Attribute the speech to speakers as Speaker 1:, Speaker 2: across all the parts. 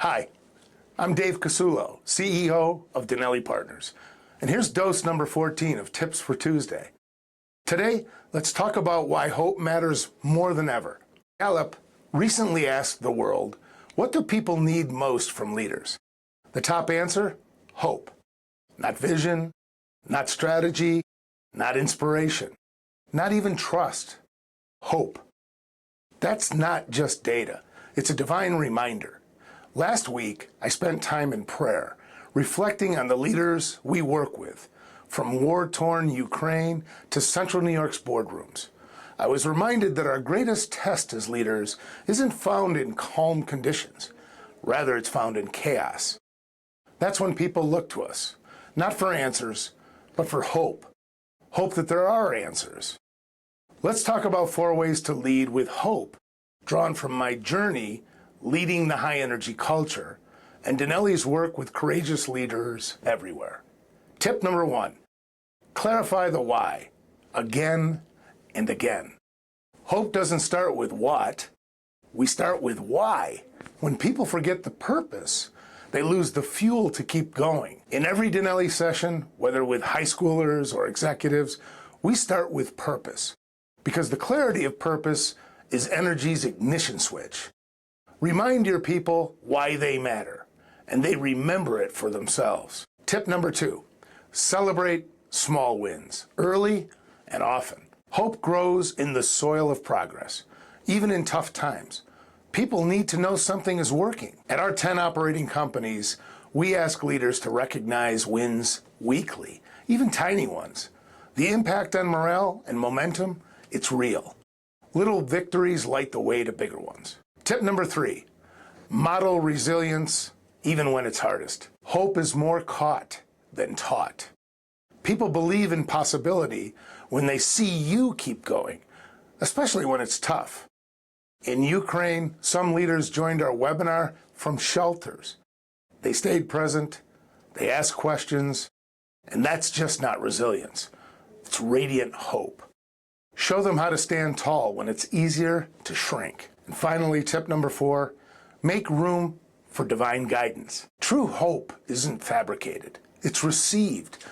Speaker 1: Hi, I'm Dave Casullo, CEO of Daneli Partners, and here's dose number 14 of Tips for Tuesday. Today, let's talk about why hope matters more than ever. Gallup recently asked the world, what do people need most from leaders? The top answer? Hope. Not vision, not strategy, not inspiration, not even trust. Hope. That's not just data. It's a divine reminder. Last week, I spent time in prayer, reflecting on the leaders we work with, from war-torn Ukraine to Central New York's boardrooms. I was reminded that our greatest test as leaders isn't found in calm conditions. Rather, it's found in chaos. That's when people look to us, not for answers, but for hope. Hope that there are answers. Let's talk about 4 ways to lead with hope, drawn from my journey leading the high-energy culture and Daneli's work with courageous leaders everywhere. Tip number 1, clarify the why, again and again. Hope doesn't start with what, we start with why. When people forget the purpose, they lose the fuel to keep going. In every Daneli session, whether with high schoolers or executives, we start with purpose, because the clarity of purpose is energy's ignition switch. Remind your people why they matter, and they remember it for themselves. Tip number 2, celebrate small wins, early and often. Hope grows in the soil of progress, even in tough times. People need to know something is working. At our 10 operating companies, we ask leaders to recognize wins weekly, even tiny ones. The impact on morale and momentum, it's real. Little victories light the way to bigger ones. Tip number 3, model resilience even when it's hardest. Hope is more caught than taught. People believe in possibility when they see you keep going, especially when it's tough. In Ukraine, some leaders joined our webinar from shelters. They stayed present, they asked questions, and that's just not resilience. It's radiant hope. Show them how to stand tall when it's easier to shrink. And finally, tip number 4, make room for divine guidance. True hope isn't fabricated, it's received.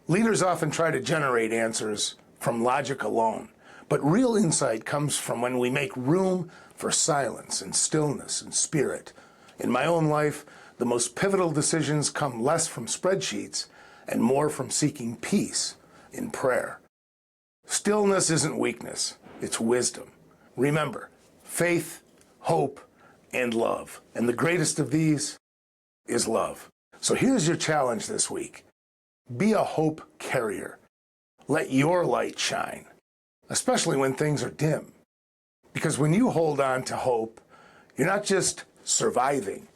Speaker 1: Leaders often try to generate answers from logic alone, but real insight comes from when we make room for silence and stillness and spirit. In my own life, the most pivotal decisions come less from spreadsheets and more from seeking peace in prayer. Stillness isn't weakness, it's wisdom. Remember, faith, hope, and love. And the greatest of these is love. So here's your challenge this week. Be a hope carrier. Let your light shine, especially when things are dim. Because when you hold on to hope, you're not just surviving,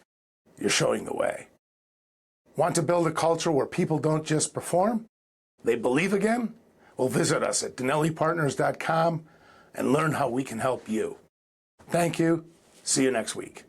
Speaker 1: you're showing the way. Want to build a culture where people don't just perform? They believe again? Well, visit us at danelipartners.com and learn how we can help you. Thank you. See you next week.